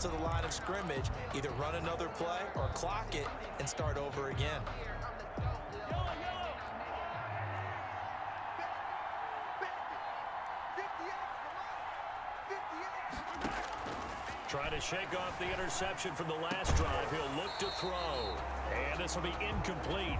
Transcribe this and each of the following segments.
to the line of scrimmage, either run another play or clock it and start over again. Try to shake off the interception from the last drive. He'll look to throw. And this will be incomplete.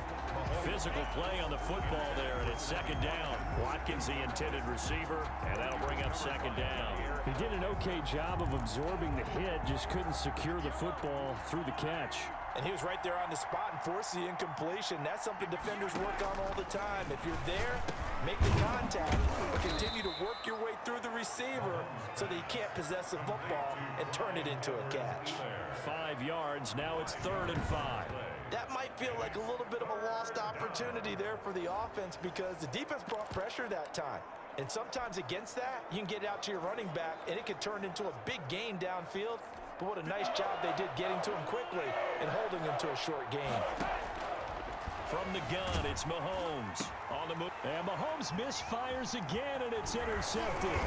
Physical play on the football there, and it's second down. Watkins, the intended receiver, and that'll bring up second down. He did an okay job of absorbing the hit, just couldn't secure the football through the catch. And he was right there on the spot and forced the incompletion. That's something defenders work on all the time. If you're there, make the contact, but continue to work your way through the receiver so that you can't possess the football and turn it into a catch. 5 yards, now it's 3rd and 5. That might feel like a little bit of a lost opportunity there for the offense because the defense brought pressure that time. And sometimes against that, you can get it out to your running back, and it can turn into a big gain downfield. But what a nice job they did getting to him quickly and holding him to a short gain. From the gun, it's Mahomes. On the move. And Mahomes misfires again, and it's intercepted.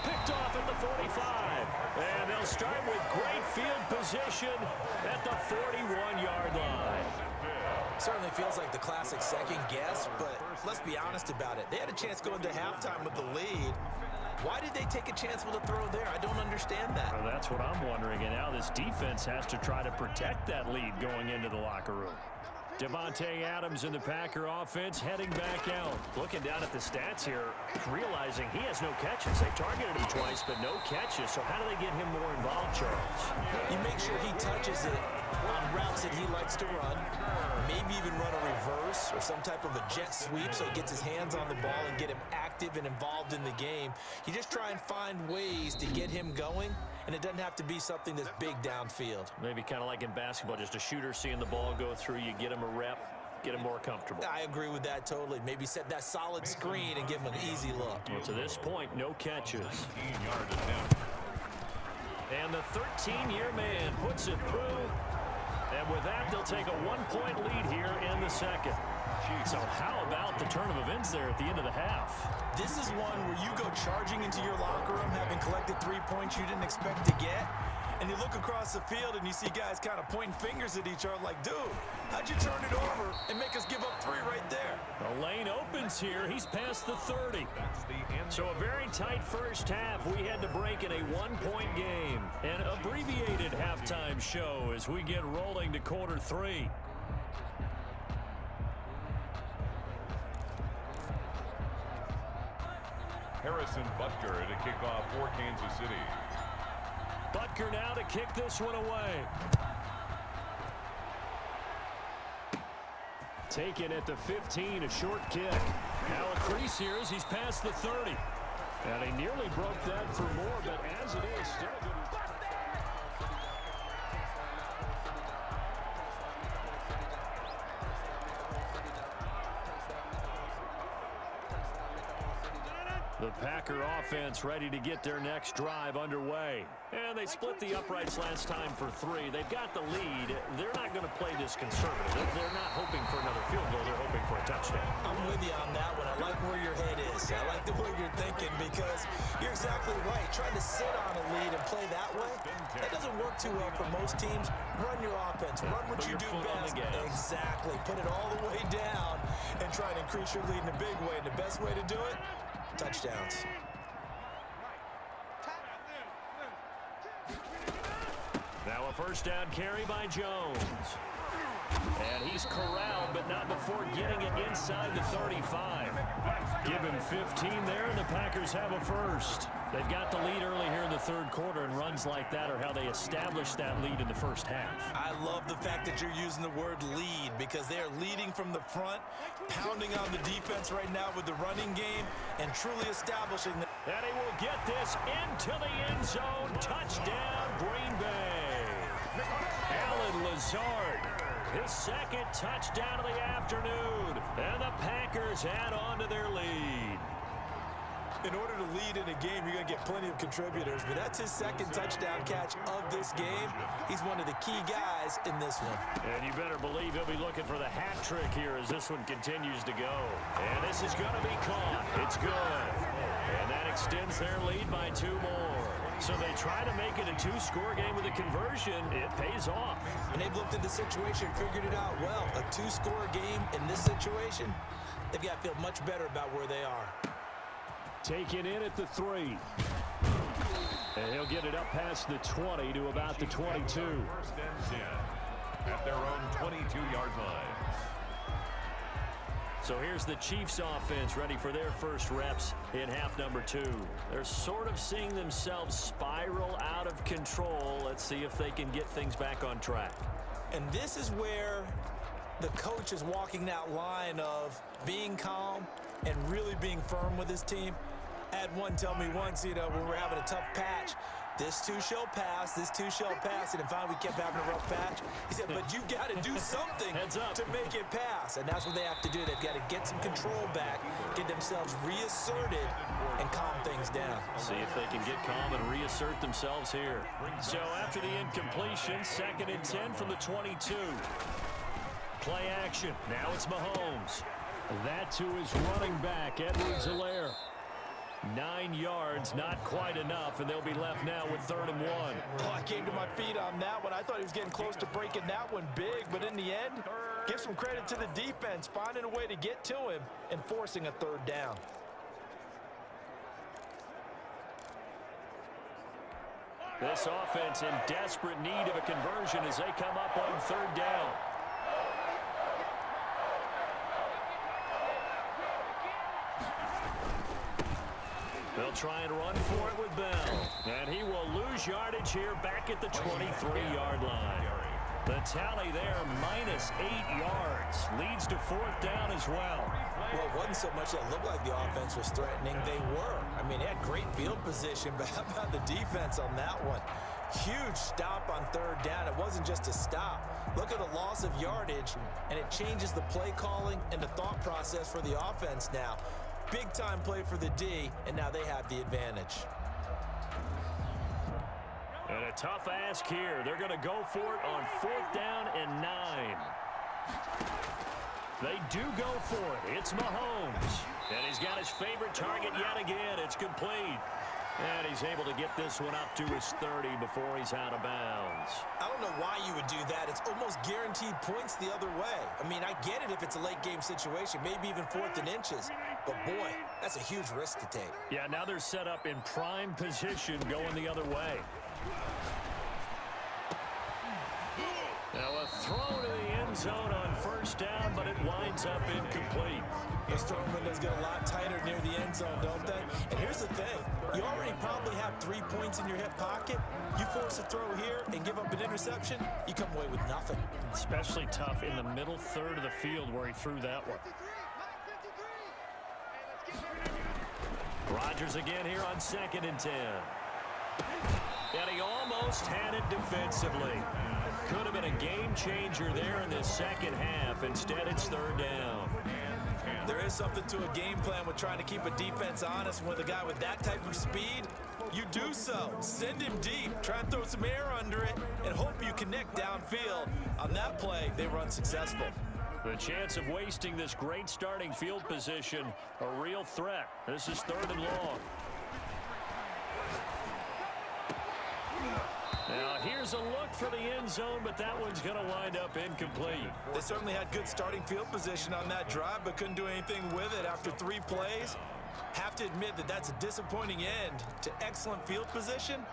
Picked off at the 45. And they'll start with great field position at the 41-yard line. Certainly feels like the classic second guess, but let's be honest about it. They had a chance going to halftime with the lead. Why did they take a chance with a throw there? I don't understand that. Well, that's what I'm wondering. And now this defense has to try to protect that lead going into the locker room. Devontae Adams in the Packer offense heading back out. Looking down at the stats here, realizing he has no catches. They targeted him twice, but no catches. So how do they get him more involved, Charles? You make sure he touches it on routes that he likes to run. Maybe even run a reverse or some type of a jet sweep so he gets his hands on the ball and get him active and involved in the game. You just try and find ways to get him going, and it doesn't have to be something that's big downfield. Maybe kind of like in basketball, just a shooter seeing the ball go through, you get him a rep, get him more comfortable. I agree with that totally. Maybe set that solid screen and give him an easy look. Well, to this point, no catches. And the 13-year man puts it through. And with that, they'll take a 1-point lead here in the second. So how about the turn of events there at the end of the half? This is one where you go charging into your locker room having collected 3 points you didn't expect to get. And you look across the field and you see guys kind of pointing fingers at each other like, dude, how'd you turn it over and make us give up 3 right there? The lane opens here. He's past the 30. So a very tight first half. We had to break in a 1-point game. An abbreviated halftime show as we get rolling to quarter 3. Harrison Butker to kick off for Kansas City. Butker now to kick this one away. Taken at the 15, a short kick. Now a crease here as he's past the 30. And he nearly broke that for more, but as it is, still a good. The Packer offense ready to get their next drive underway. And they split the uprights last time for 3. They've got the lead. They're not going to play this conservative. They're not hoping for another field goal. They're hoping for a touchdown. I'm with you on that one. I like where your head is. I like the way you're thinking because you're exactly right. Trying to sit on a lead and play that way, that doesn't work too well for most teams. Run your offense. Run what you do best. Exactly. Put it all the way down and try to increase your lead in a big way. And the best way to do it, touchdowns. Now a first down carry by Jones. And he's corralled, but not before getting it inside the 35. Give him 15 there, and the Packers have a first. They've got the lead early here in the third quarter, and runs like that are how they establish that lead in the first half. I love the fact that you're using the word lead because they're leading from the front, pounding on the defense right now with the running game, and truly establishing the... And he will get this into the end zone. Touchdown, Green Bay. Alan Lazard, his second touchdown of the afternoon. And the Packers add on to their lead. In order to lead in a game, you're going to get plenty of contributors, but that's his second touchdown catch of this game. He's one of the key guys in this one. And you better believe he'll be looking for the hat trick here as this one continues to go. And this is going to be caught. It's good. And that extends their lead by 2 more. So they try to make it a two-score game with a conversion. It pays off. And they've looked at the situation, figured it out well. A two-score game in this situation, they've got to feel much better about where they are. Taken in at the 3. And he'll get it up past the 20 to about the 22. First and 10 at their own 22-yard line. So here's the Chiefs offense ready for their first reps in half number 2. They're sort of seeing themselves spiral out of control. Let's see if they can get things back on track. And this is where the coach is walking that line of being calm and really being firm with his team. I had one tell me once, when we were having a tough patch, this too shall pass, this too shall pass, and finally we kept having a rough patch. He said, but you got to do something to make it pass, and that's what they have to do. They've got to get some control back, get themselves reasserted, and calm things down. See if they can get calm and reassert themselves here. So after the incompletion, 2nd and 10 from the 22. Play action. Now it's Mahomes. That to his running back, Edwards-Helaire. 9 yards, not quite enough, and they'll be left now with 3rd and 1. Oh, I came to my feet on that one. I thought he was getting close to breaking that one big, but in the end, give some credit to the defense, finding a way to get to him and forcing a 3rd down. This offense in desperate need of a conversion as they come up on 3rd down. They'll try and run for it with Bell. And he will lose yardage here back at the 23-yard line. The tally there, -8 yards. Leads to 4th down as well. Well, it wasn't so much that looked like the offense was threatening. They were. I mean, they had great field position, but how about the defense on that one? Huge stop on 3rd down. It wasn't just a stop. Look at the loss of yardage, and it changes the play calling and the thought process for the offense now. Big-time play for the D, and now they have the advantage. And a tough ask here. They're going to go for it on 4th down and 9. They do go for it. It's Mahomes. And he's got his favorite target yet again. It's complete. And he's able to get this one up to his 30 before he's out of bounds. I don't know why you would do that. It's almost guaranteed points the other way. I mean, I get it if it's a late-game situation, maybe even 4th and inches. But, boy, that's a huge risk to take. Yeah, now they're set up in prime position going the other way. Now a throw to the end zone on 1st down, but it winds up incomplete. Those throwing windows get a lot tighter near the end zone, don't they? And here's the thing. You already probably have 3 points in your hip pocket. You force a throw here and give up an interception, you come away with nothing. Especially tough in the middle 1/3 of the field where he threw that one. Rodgers again here on 2nd and 10. And he almost had it defensively. Could have been a game changer there in the 2nd half. Instead, it's 3rd down. There is something to a game plan with trying to keep a defense honest. With a guy with that type of speed, you do so. Send him deep. Try and throw some air under it and hope you connect downfield. On that play, they were unsuccessful. The chance of wasting this great starting field position, a real threat. This is 3rd and long. Now here's a look for the end zone, but that one's going to wind up incomplete. They certainly had good starting field position on that drive, but couldn't do anything with it after 3 plays. Have to admit that that's a disappointing end to excellent field position.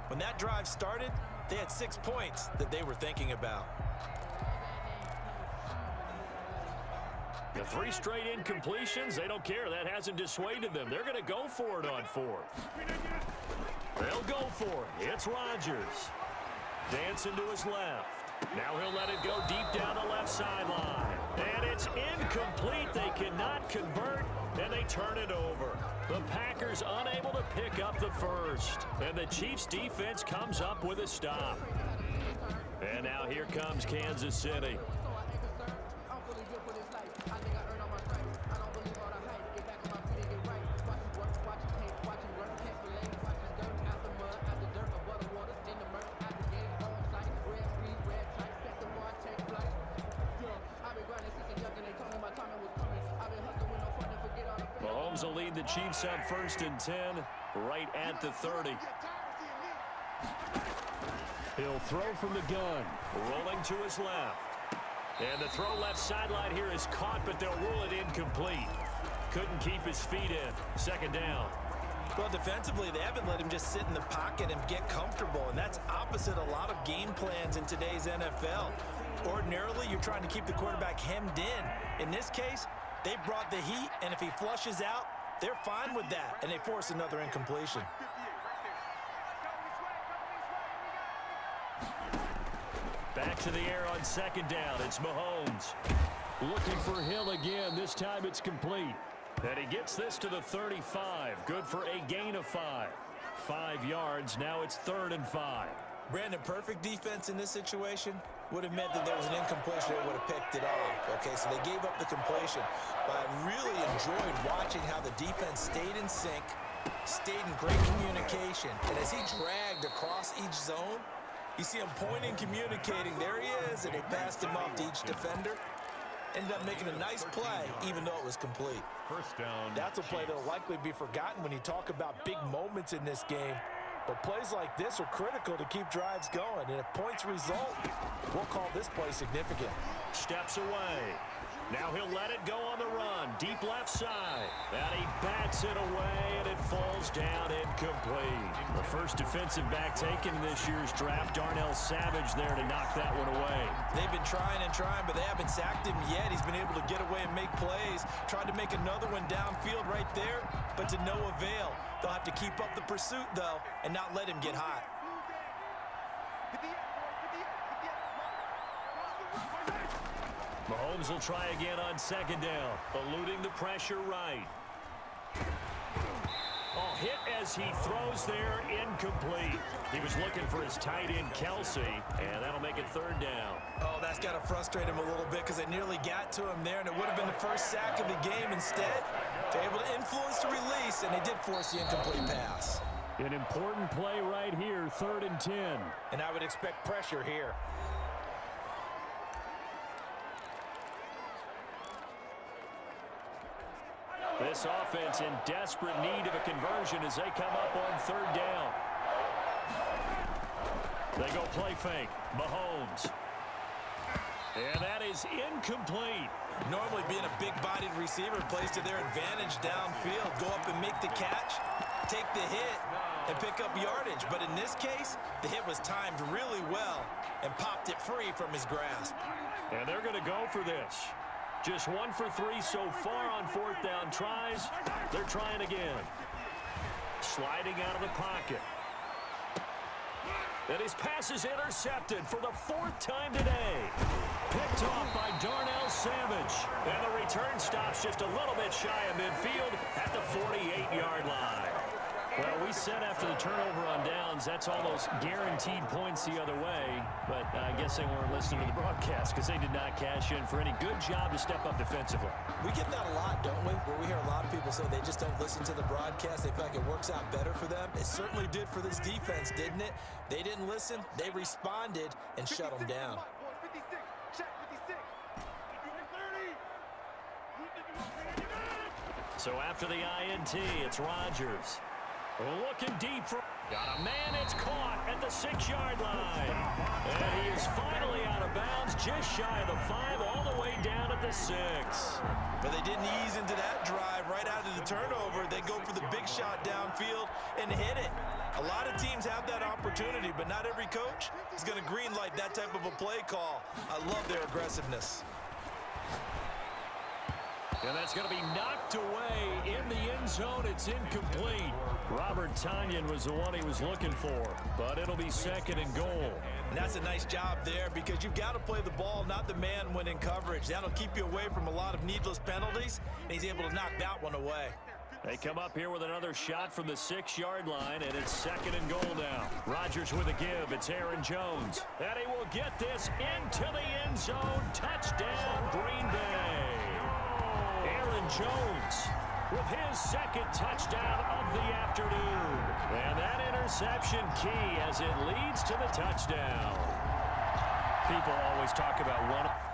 When that drive started, they had 6 points that they were thinking about. The 3 straight incompletions, they don't care. That hasn't dissuaded them. They're going to go for it on 4th. They'll go for it. It's Rodgers. Dancing to his left. Now he'll let it go deep down the left sideline. And it's incomplete. They cannot convert, and they turn it over. The Packers unable to pick up the first. And the Chiefs defense comes up with a stop. And now here comes Kansas City. Mahomes will lead the Chiefs on 1st and 10, right at the 30. He'll throw from the gun. Rolling to his left. And the throw left sideline here is caught, but they'll rule it incomplete. Couldn't keep his feet in. Second down. Well, defensively, they haven't let him just sit in the pocket and get comfortable, and that's opposite a lot of game plans in today's NFL. Ordinarily, you're trying to keep the quarterback hemmed in. In this case, they brought the heat, and if he flushes out, they're fine with that, and they force another incompletion. Back to the air on second down. It's Mahomes. Looking for Hill again. This time it's complete. And he gets this to the 35. Good for a gain of 5. 5 yards. Now it's 3rd and 5. Brandon, perfect defense in this situation would have meant that there was an incompletion that would have picked it off. Okay, so they gave up the completion. But I really enjoyed watching how the defense stayed in sync, stayed in great communication. And as he dragged across each zone, you see him pointing, communicating. There he is, and they passed him off to each defender. Ended up making a nice play, even though it was complete. First down. That's a play that will likely be forgotten when you talk about big moments in this game. But plays like this are critical to keep drives going. And if points result, we'll call this play significant. Steps away. Now he'll let it go on the run. Deep left side. And he bats it away, and it falls down incomplete. The first defensive back taken in this year's draft, Darnell Savage there to knock that one away. They've been trying and trying, but they haven't sacked him yet. He's been able to get away and make plays. Tried to make another one downfield right there, but to no avail. They'll have to keep up the pursuit, though, and not let him get hot. Mahomes will try again on second down, eluding the pressure right. Oh, hit as he throws there, incomplete. He was looking for his tight end, Kelsey, and that'll make it 3rd down. Oh, that's got to frustrate him a little bit because they nearly got to him there, and it would have been the first sack of the game. Instead, they're able to influence the release, and they did force the incomplete pass. An important play right here, 3rd and 10. And I would expect pressure here. This offense in desperate need of a conversion as they come up on 3rd down. They go play fake. Mahomes. And that is incomplete. Normally being a big-bodied receiver plays to their advantage downfield. Go up and make the catch, take the hit, and pick up yardage. But in this case, the hit was timed really well and popped it free from his grasp. And they're going to go for this. Just 1 for 3 so far on 4th down tries. They're trying again. Sliding out of the pocket. And his pass is intercepted for the 4th time today. Picked off by Darnell Savage. And the return stops just a little bit shy of midfield at the 48-yard line. Well, we said after the turnover on downs, that's almost guaranteed points the other way. But I guess they weren't listening to the broadcast because they did not cash in for any good job to step up defensively. We get that a lot, don't we? Where we hear a lot of people say they just don't listen to the broadcast. They feel like it works out better for them. It certainly did for this defense, didn't it? They didn't listen. They responded and shut them down. So after the INT, it's Rodgers. Looking deep for... Got a man, it's caught at the 6-yard line. And he is finally out of bounds, just shy of the 5, all the way down at the 6. But they didn't ease into that drive right out of the turnover. They go for the big shot downfield and hit it. A lot of teams have that opportunity, but not every coach is going to greenlight that type of a play call. I love their aggressiveness. And that's going to be knocked away in the end zone. It's incomplete. Robert Tonyan was the one he was looking for, but it'll be 2nd and goal. And that's a nice job there because you've got to play the ball, not the man when in coverage. That'll keep you away from a lot of needless penalties, and he's able to knock that one away. They come up here with another shot from the 6-yard line, and it's 2nd and goal now. Rodgers with a give. It's Aaron Jones. And he will get this into the end zone. Touchdown, Green Bay. Aaron Jones with his 2nd touchdown of the afternoon. And that interception key as it leads to the touchdown. People always talk about one.